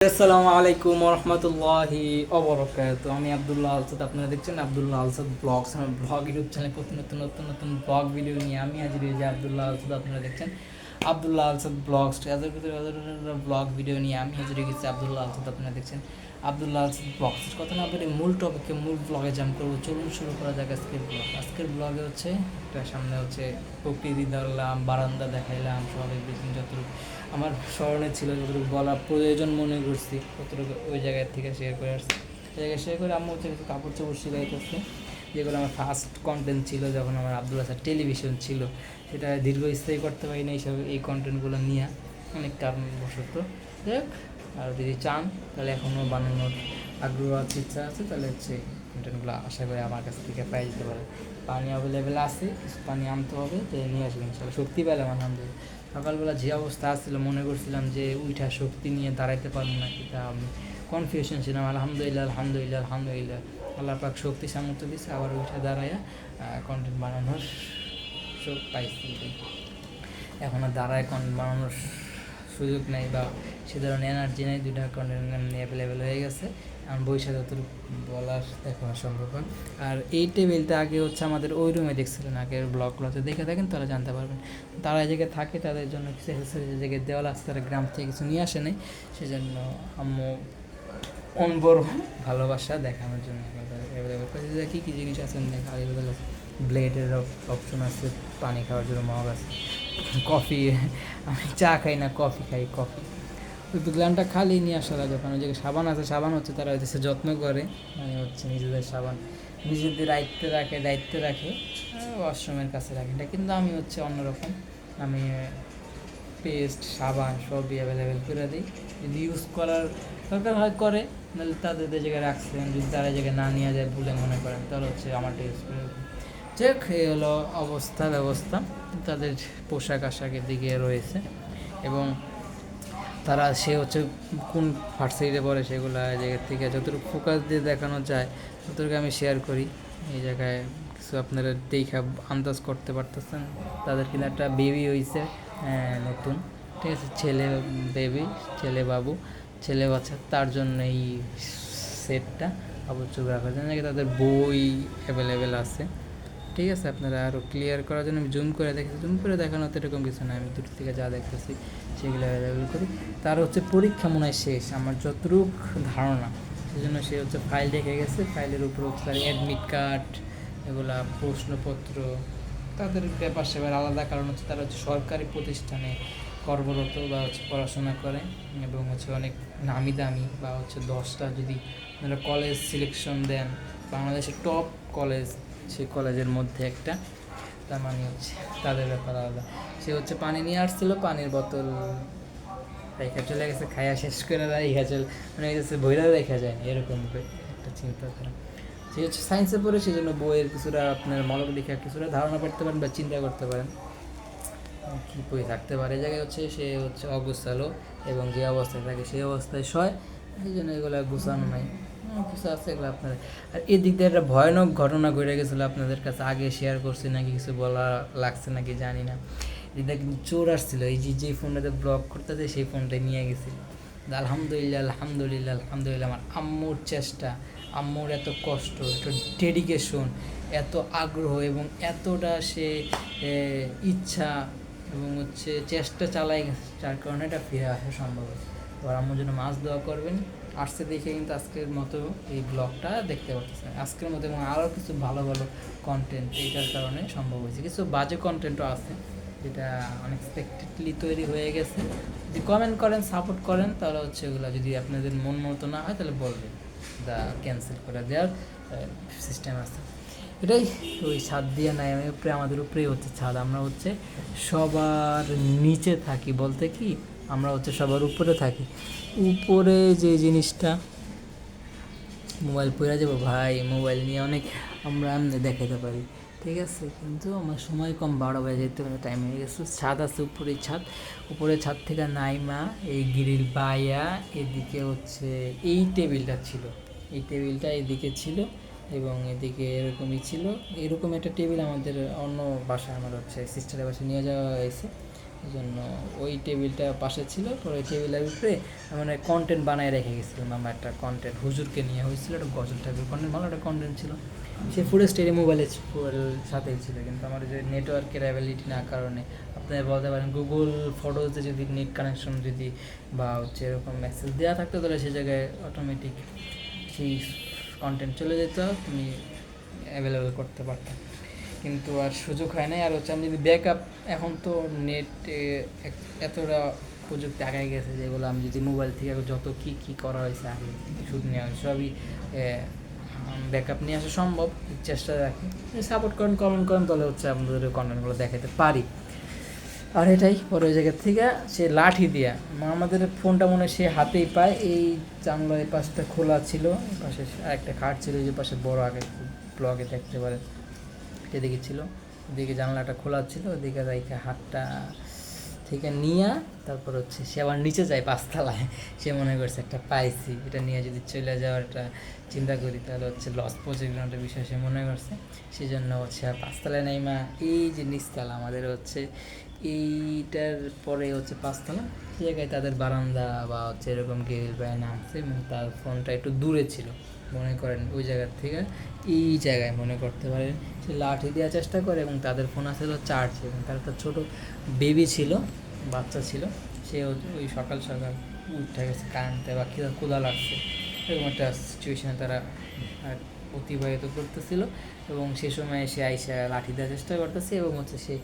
আসসালামু আলাইকুম রহমতুল্লাহি অবরকাত। আমি আবদুল্লাহ আলসাদ, আপনারা দেখছেন আবদুল্লাহ আলসাদ ব্লগস। আমার ব্লগ ইউটিউব চ্যানেলে প্রতি নতুন নতুন নতুন ব্লগ ভিডিও নিয়ে আমি হাজির হয়েছি। আবদুল্লাহ আলসাদ, আপনারা দেখছেন আবদুল্লাহ আলসাদ ব্লগস। হাজার ব্লগ ভিডিও নিয়ে আমি হাজির হয়ে গেছি। আবদুল্লাহ আলসাদ, আপনারা দেখছেন আবদুল্লাহ আলসাদ ব্লগস। কথা না বলে মূল টপিকে, মূল ব্লগে জাম্প করবো। চলুন শুরু করা যাক আজকের ব্লগ। আজকের ব্লগে হচ্ছে একটা সামনে হচ্ছে প্রকৃতি দেখলাম, বারান্দা দেখাইলাম, সব এভরিথিং যতটুকু আমার স্মরণে ছিল, যতটুকু বলা প্রয়োজন মনে করছি ততটুকু ওই জায়গায় থেকে শেয়ার করে আসছি। ওই জায়গায় শেয়ার করে আম্মু হচ্ছে কিছু কাপড় চোপড় সিলাইতেছে, যেগুলো আমার ফার্স্ট কন্টেন্ট ছিল যখন আমার আবদুল্লাহ স্যার টেলিভিশন ছিল। সেটা দীর্ঘস্থায়ী করতে পারি না এইসব এই কন্টেন্টগুলো নিয়ে, অনেক কারণবশত। যাই হোক, আর যদি চান তাহলে এখনও বানানোর আগ্রহ আছে, ইচ্ছা আছে, তাহলে হচ্ছে কন্টেন্টগুলো আশা করি আমার কাছ থেকে পাই যেতে পারে। পানি অ্যাভেলেবেল আছে, কিছু পানি আনতে হবে, তো নিয়ে আসবেন ইনশাল্লাহ। শক্তি পেলাম আলহামদুলিল্লাহ। সকালবেলা যে অবস্থা আসছিল মনে করছিলাম যে উইঠা শক্তি নিয়ে দাঁড়াইতে পারবো না, এটা আমি কনফিউশন ছিলাম। আলহামদুলিল্লাহ আলহামদুলিল্লাহ আলহামদুলিল্লাহ, আল্লাহ পাক শক্তি সামর্থ্য দিচ্ছে, আবার উঠে দাঁড়াইয়া কন্টেন্ট বানানোর পাইছি। এখন আর দাঁড়ায় কন্টেন্ট বানানোর সুযোগ নেই বা সে ধরনের এনার্জি নেই। দুইটা কন্টেন্ট অ্যাভেলেবেল হয়ে গেছে, আমার বইসা যতটুকু বলার দেখানো সম্ভব হয়। আর এই টেবিলটা আগে হচ্ছে আমাদের ওই রুমে দেখছিলেন, আগের ব্লগগুলোতে দেখে থাকেন তারা জানতে পারবেন। তারা এই জায়গায় থাকে, তাদের জন্য কিছু যে জায়গায় দেওয়াল আছে, তারা গ্রাম থেকে কিছু নিয়ে আসে নাই, সেজন্য আম্মু অনবর ভালোবাসা দেখানোর জন্য অ্যাভেলেবেল করেছে। যে কী কী জিনিস আছে দেখা, অ্যাভেলেবেল আছে, ব্লেডের অপশন আছে, পানি খাওয়ার জন্য মগ আছে, কফি, আমি চা খাই না, কফি খাই, কফি। ওই গ্লানটা খালি নিয়ে আসা লাগে। ওখানে যে সাবান আছে, সাবান হচ্ছে তারা হচ্ছে যত্ন করে, মানে হচ্ছে নিজেদের সাবান নিজেদের দায়িত্বে রাখে, ওয়াশরুমের কাছে রাখে। এটা কিন্তু আমি হচ্ছে অন্যরকম, আমি পেস্ট সাবান সবই অ্যাভেলেবেল করে দিই। যদি ইউজ করার দরকার হয় করে, নাহলে তাদের জায়গায় রাখছেন, যদি তারা জায়গায় না নিয়ে যায় বলে মনে করেন, তাহলে হচ্ছে আমারটা ইউজ করে। যাই হোক, এই হলো ব্যবস্থা তাদের পোশাক আশাকের দিকে রয়েছে। এবং তারা সে হচ্ছে কোন ভার্সিটিতে পড়ে সেগুলো জায়গার থেকে যতটুকু ফোকাস দিয়ে দেখানো যায় ততটুকু আমি শেয়ার করি। এই জায়গায় কিছু আপনারা দেখা আন্দাজ করতে পারতেছেন, তাদের কিনা একটা বেবি হয়েছে নতুন, ঠিক আছে, ছেলে বেবি, ছেলে বাবু, ছেলে বাচ্চা, তার জন্য এই সেটটা অবশ্যই রাখার জন্য তাদের বই অ্যাভেলেবেল আছে। ঠিক আছে, আপনারা আরও ক্লিয়ার করার জন্য আমি জুম করে দেখেছি, জুম করে দেখানো তো এরকম কিছু না, আমি দূর থেকে যা দেখতেছি সেগুলো অ্যাভেলেবেল করি। তার হচ্ছে পরীক্ষা মনে হয় শেষ, আমার যতটুক ধারণা, সেই জন্য সে হচ্ছে ফাইল রেখে গেছে। ফাইলের উপর হচ্ছে তার অ্যাডমিট কার্ড, এগুলা প্রশ্নপত্র, তাদের ব্যাপার সেবার আলাদা, কারণ হচ্ছে তারা হচ্ছে সরকারি প্রতিষ্ঠানে কর্মরত বা হচ্ছে পড়াশোনা করে, এবং হচ্ছে অনেক নামি দামি বা হচ্ছে 10টা যদি আপনারা কলেজ সিলেকশন দেন, বাংলাদেশের টপ কলেজ, সেই কলেজের মধ্যে একটা, তার মানে হচ্ছে তাদের ব্যাপার আলাদা। সে হচ্ছে পানি নিয়ে আসছিল, পানির বোতল রেখা চলে গেছে, খায়া শেষ করে রেখা চলে, মানে হচ্ছে বইরা রেখা যায় এরকম একটা চিন্তাধারা। সে হচ্ছে সায়েন্সে পড়ে, সেই জন্য বইয়ের কিছুটা আপনার মলক দেখা কিছুটা ধারণা করতে পারেন বা চিন্তা করতে পারেন কী বই থাকতে পারে। এই জায়গায় হচ্ছে সে হচ্ছে অগুছালো, এবং যে অবস্থায় থাকে সেই অবস্থায় সয়, এই জন্য এগুলো গুছানো নাই, কিছু আছে এগুলো আপনার। আর এদিক দিয়ে একটা ভয়ানক ঘটনা ঘটে গেছিলো, আপনাদের কাছে আগে শেয়ার করছি নাকি কিছু বলা লাগছে নাকি জানি না। এদিকে কিন্তু চোর আসছিলো, এই যে ফোনটাতে ব্লগ করতেছে সেই ফোনটাই নিয়ে গেছিল। আলহামদুলিল্লাহ আলহামদুলিল্লাহ আলহামদুলিল্লাহ, আমার আম্মুর চেষ্টা, আম্মুর এত কষ্ট, এত ডেডিকেশন, এত আগ্রহ এবং এতটা সে ইচ্ছা এবং হচ্ছে চেষ্টা চালাই গেছে, যার কারণে এটা ফিরে আসা সম্ভব হয়েছে। এবার আম্মুর জন্য মাছ দোয়া করবেন। আসছে দেখে কিন্তু আজকের মতো এই ব্লগটা দেখতে পাচ্ছেন, আজকের মতো, এবং আরও কিছু ভালো ভালো কন্টেন্ট এইটার কারণে সম্ভব হয়েছে। কিছু বাজে কন্টেন্টও আছে যেটা আনএক্সপেক্টেডলি তৈরি হয়ে গেছে। যদি কমেন্ট করেন, সাপোর্ট করেন, তাহলে হচ্ছে ওগুলো যদি আপনাদের মন মতো না হয় তাহলে বলবেন, ক্যান্সেল করে দেওয়ার সিস্টেম আছে। এটাই, ওই ছাদ দিয়ে নাই, আমি উপরে, আমাদের উপরেই হচ্ছে ছাদ, আমরা হচ্ছে সবার নিচে থাকি বলতে কি, আমরা হচ্ছে সবার উপরে থাকি। উপরে যে জিনিসটা, মোবাইল পড়ে যাবো ভাই, মোবাইল নিয়ে অনেক আমরা এমনি দেখাতে পারি, ঠিক আছে, কিন্তু আমার সময় কম, 12 বাজে যেতে টাইম হয়ে গেছে। ছাদ আছে, উপরে ছাদ থেকে নাইমা এই গ্রিল বাইয়া এদিকে হচ্ছে এই টেবিলটা ছিল, এই টেবিলটা এদিকে ছিল, এবং এদিকে এরকমই ছিল, এরকম একটা টেবিল আমাদের অন্য বাসায়, আমার হচ্ছে সিস্টারের বাসায় নিয়ে যাওয়া হয়েছে। এই জন্য ওই টেবিলটা পাশে ছিল, পরে ওই টেবিলের উপরে মানে কন্টেন্ট বানায় রেখে গেছিলাম। আমার একটা কন্টেন্ট হুজুরকে নিয়ে হয়েছিল, একটা গজল টাইপের কন্টেন্ট, ভালো একটা কন্টেন্ট ছিল। সে ফুটেজটা মোবাইলের সাথেই ছিল, কিন্তু আমার যে নেটওয়ার্কের অ্যাবিলিটি না কারণে আপনারা বলতে পারেন গুগল ফটোতে যদি নেট কানেকশন যদি বা হচ্ছে এরকম মেসেজ দেওয়া থাকতো, তাহলে সে জায়গায় অটোমেটিক সেই কন্টেন্ট চলে যেত, তুমি অ্যাভেলেবেল করতে পারতাম। কিন্তু আর সুযোগ হয় নাই। আর হচ্ছে আমি যদি ব্যাকআপ, এখন তো নেট এতটা প্রযুক্তি আগায় গেছে যেগুলো আমি যদি মোবাইল থেকে যত কী কী করা হয়েছে আগে শুট নেওয়া হয়েছে সবই ব্যাকআপ নিয়ে আসা সম্ভব, চেষ্টা রাখি। সাপোর্ট করেন, কমেন্ট করেন, তাহলে হচ্ছে আপনাদের কন্টেন্টগুলো দেখাতে পারি। আর এটাই পরে ওই জায়গা থেকে সে লাঠি দিয়া আমাদের ফোনটা মনে হয় সে হাতেই পায়। এই জানলা এই পাশটা খোলা ছিল, এই পাশে আরেকটা খাট ছিল, যে পাশে বড় আগে ব্লগে দেখতে পারেন এদিকে ছিল, ওদিকে জানলাটা খোলা ছিল, ওদিকে রাইখে হাতটা থেকে নিয়ে তারপর হচ্ছে সে আবার নিচে যায় পাঁচতলায়। সে মনে করছে একটা পাইছি, এটা নিয়ে যদি চলে যাওয়ার একটা চিন্তা করি তাহলে হচ্ছে লস পৌঁছে গেলাম একটা বিষয় সে মনে করছে। সেই জন্য হচ্ছে আর পাঁচতলায় নেইমা এই যে নিচতলা আমাদের হচ্ছে এইটার পরে হচ্ছে পাঁচতলা, সে জায়গায় তাদের বারান্দা বা হচ্ছে এরকম গেল বা নামছে, এবং তার ফোনটা একটু দূরে ছিল মনে করেন ওই জায়গার থেকে এই জায়গায় মনে করতে পারেন। সে লাঠি দেওয়ার চেষ্টা করে এবং তাদের ফোন আসলে চার্জে, এবং তার একটা ছোটো বেবি ছিল, বাচ্চা ছিল। সে ওই সকাল সকাল উঠে গেছে কারেন্টে বা ক্ষুধা লাগছে, এরকম একটা সিচুয়েশানে তারা অতিবাহিত করতেছিল। এবং সে সময় সে আইসা লাঠি দেওয়ার চেষ্টা করতেছে, এবং হচ্ছে সে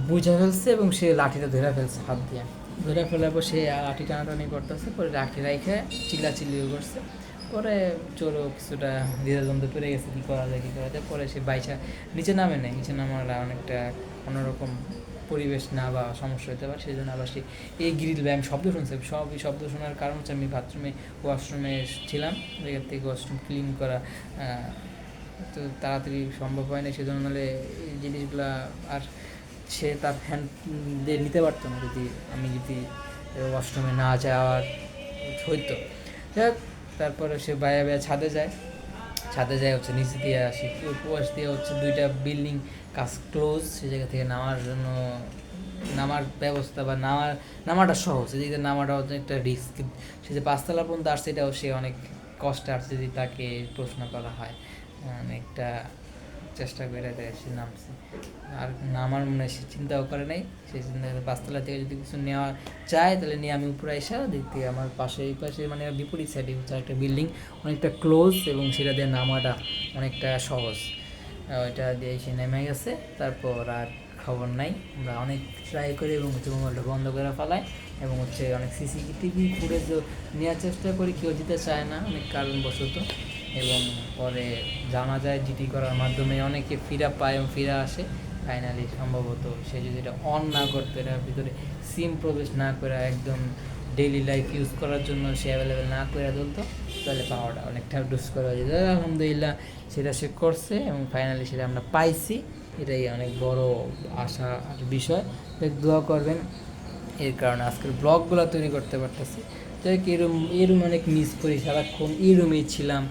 বুঝে ফেলছে এবং সে লাঠিটা ধরে ফেলছে হাত দিয়ে। ধরে ফেলার পর সে লাঠি টানাটানি করতেছে, পরে লাঠি রাইখে চিল্লাচিল্লিও করছে। পরে চলো কিছুটা দ্বিধাদ্বন্দ্ব পেরে গেছে, কী করা যায় কী করা যায়। পরে সে বাইসা নিচে নামে নেয়, নিচে নামার অনেকটা কোনোরকম পরিবেশ না বা সমস্যা হতে পারে, সেই জন্য আবার সে এই গ্রিল ব্যায়াম শব্দ শুনছে। সবই শব্দ শোনার কারণ হচ্ছে আমি বাথরুমে ওয়াশরুমে ছিলাম, জায়গার থেকে ওয়াশরুম ক্লিন করা তো তাড়াতাড়ি সম্ভব হয় না, সেজন্য নাহলে এই জিনিসগুলা আর সে তার হ্যান্ড দিয়ে নিতে পারতো না যদি আমি যদি ওয়াশরুমে না যাওয়ার হইতো। যাক, তারপরে সে বায়া বায়া ছাদে যায়, ছাদে যায় হচ্ছে নিচে দিয়ে আসি, উপবাস দিয়ে হচ্ছে দুইটা বিল্ডিং কাজ ক্লোজ, সে জায়গা থেকে নামার জন্য নামার ব্যবস্থা বা নামাটা সহজ, এদিকে নামাটা হচ্ছে একটা রিস্ক। সে যে পাঁচতলা পর্যন্ত আসছে এটাও সে অনেক কষ্টে আসছে, যদি তাকে প্রশ্ন করা হয় অনেকটা চেষ্টা করে দেয় সে নামছে। আর নামার মনে হয় সে চিন্তাও করে নাই, সেই চিন্তা করে পাঁচতলা থেকে যদি কিছু নেওয়া যায় তাহলে নিয়ে আমি উপরে এসে দিক থেকে আমার পাশে এই পাশে মানে বিপরীত সাইডে হচ্ছে একটা বিল্ডিং অনেকটা ক্লোজ, এবং সেটা দিয়ে নামাটা অনেকটা সহজ। ওইটা দিয়ে সে নেমে গেছে। তারপর আর খবর নাই, আমরা অনেক ট্রাই করি এবং হচ্ছে মোবাইলটা বন্ধ করে ফেলাই, এবং হচ্ছে অনেক সিসিটিভি ফুটেজও নেওয়ার চেষ্টা করি, কেউ দিতে চায় না অনেক কারণবশত। এবং পরে জানা যায় জিডি করার মাধ্যমে অনেকে ফিরা পায় এবং ফিরে আসে। ফাইনালি সম্ভবত সে যদি এটা অন না করতো, এটার ভিতরে সিম প্রবেশ না করে একদম ডেইলি লাইফ ইউজ করার জন্য সে অ্যাভেলেবেল না করে তুলতো, তাহলে পাওয়াটা অনেকটা ডুস করা যেত। আলহামদুলিল্লাহ সেটা সে করছে এবং ফাইনালি সেটা আমরা পাইছি, এটাই অনেক বড় আশা বিষয়। দোয়া করবেন, এর কারণে আজকের ব্লগগুলো তৈরি করতে পারতেছি। যাই হোক, এই রুম অনেক মিস করি, সারাক্ষণ এই রুমেই ছিলাম,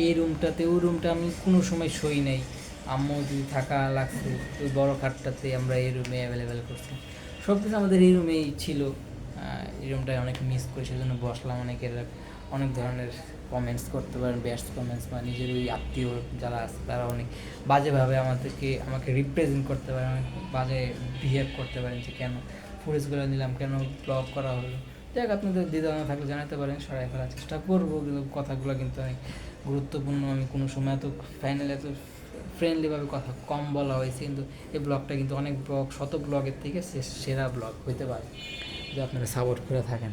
এই রুমটাতে ওই রুমটা আমি কোনো সময় সই নেই, আম্মু যদি থাকা লাগছে ওই বড় খাটটাতে আমরা এই রুমে অ্যাভেলেবেল করছি, সব কিছু আমাদের এই রুমেই ছিল। এই রুমটায় অনেক মিস করি, সেজন্য বসলাম। অনেকের অনেক ধরনের কমেন্টস করতে পারেন, ব্যাড কমেন্টস বা নিজের ওই আত্মীয় যারা আছে তারা অনেক বাজেভাবে আমাকে রিপ্রেজেন্ট করতে পারেন, অনেক বাজে বিহেভ করতে পারেন যে কেন ফুটেজগুলো নিলাম, কেন ব্লগ করা হলো। যাক, আপনাদের দ্বিধাদ্বন্দ্ব থাকলে জানাতে পারেন, সরাই ফেলার চেষ্টা করবো, কিন্তু কথাগুলো কিন্তু অনেক গুরুত্বপূর্ণ। আমি কোনো সময় এত ফাইনালি এত ফ্রেন্ডলিভাবে কথা কম বলা হয়েছে, কিন্তু এই ব্লগটা কিন্তু অনেক শত ব্লগের থেকে সেরা ব্লগ হইতে পারে, যে আপনারা সাপোর্ট করে থাকেন।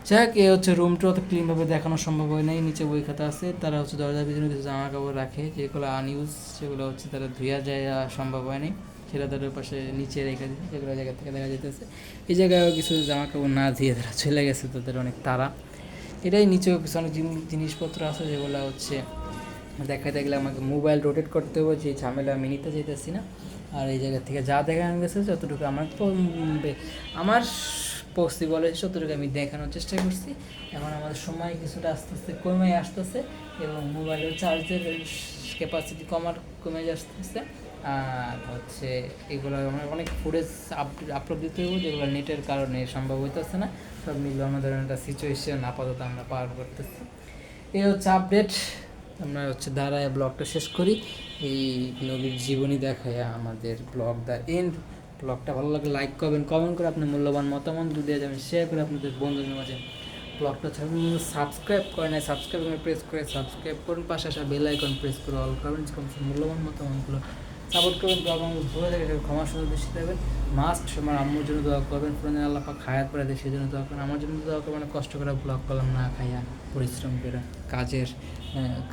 যাক, এ হচ্ছে রুমটা অত ক্লিনভাবে দেখানো সম্ভব হয় নাই। নিচে বই খাতা আছে, তারা হচ্ছে দরজার পিছনে কিছু জামা কাপড় রাখে যেগুলো আনইউজ, সেগুলো হচ্ছে তারা ধুয়া যায় সম্ভব হয়নি, সেটা তাদের পাশে নিচে রেখে দিচ্ছে, যেগুলো জায়গা থেকে দেখা যেতেছে। এই জায়গায়ও কিছু জামা কাপড় না ধুয়ে তারা চলে গেছে, তাদের অনেক তারা। এটাই নিচেও কিছু অনেক জিনিসপত্র আছে যেগুলো হচ্ছে দেখাতে গেলে আমাকে মোবাইল রোটেট করতে হবে, যে ঝামেলা আমি নিতে চাইতেছি না। আর এই জায়গা থেকে যা দেখানো গেছে যতটুকু আমার পসিবল হয়েছে ততটুকু আমি দেখানোর চেষ্টা করছি। এখন আমাদের সময় কিছুটা আস্তে আস্তে কমে আসতেছে এবং মোবাইলের চার্জের ক্যাপাসিটি কমে আসতেছে। আর হচ্ছে এগুলো আমরা অনেক ফুটেজ আপলোড দিতে হবে, যেগুলো নেটের কারণে সম্ভব হইতেছে না। সব মিলে আমাদের একটা সিচুয়েশন আপাতত আমরা পার করতেছি। এই হচ্ছে আপডেট। আমরা হচ্ছে দাঁড়ায় ব্লগটা শেষ করি এই নবীর জীবনী দেখায় আমাদের ব্লগ দ্য এন্ড। ব্লগটা ভালো লাগলে লাইক করবেন, কমেন্ট করে আপনার মূল্যবান মতামত দিয়ে যাবেন, শেয়ার করে আপনাদের বন্ধুদের মাঝে। ব্লগটা ছাড়বেন, সাবস্ক্রাইব করে নেয়, সাবস্ক্রাইব করে প্রেস করে সাবস্ক্রাইব করুন, পাশে আসা বেল আইকন প্রেস করে অল করবেন, মূল্যবান মতামতগুলো সাপোর্ট করবেন। ব্লগ আমাকে ভুলে থাকে ক্ষমা সুন্দর দৃষ্টি দেবেন। মাস্ট আমার আম্মুর জন্য দোয়া করবেন, ফোনে আল্লাহ পাক হায়াত করে দেয় সেই জন্য দোয়া করবেন। আমার জন্য দোয়া করবেন, কষ্ট করে ব্লগ করলাম না খাইয়া, পরিশ্রম করে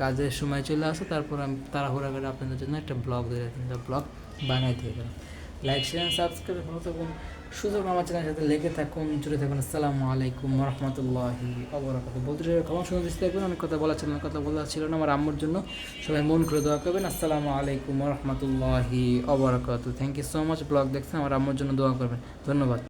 কাজের সময় চলে আসো, তারপর আমি তাড়াহুড়া করে আপনাদের জন্য একটা ব্লগ বানাই দিয়ে গেলাম। লাইক শেয়ার সাবস্ক্রাইব ভালো থাকুন, সুযোগ আমার চ্যানেলের সাথে লেগে থাকুন, জুড়ে থাকুন। আসসালামু আলাইকুম রহমতুল্লাহি ওবরাকাতুহু। বলতে ক্ষমা সুন্দর দৃষ্টি দেখবেন, অনেক কথা বলা ছিল না, কথা বলা ছিল না। আমার আম্মুর জন্য সবাই মন করে দোয়া করবেন। আসসালামু আলাইকুম রহমতুল্লাহি ওবরাকাতুহু। Thank you so much. Blog দেখছেন, আমার আম্মুর জন্য দোয়া করবেন। ধন্যবাদ।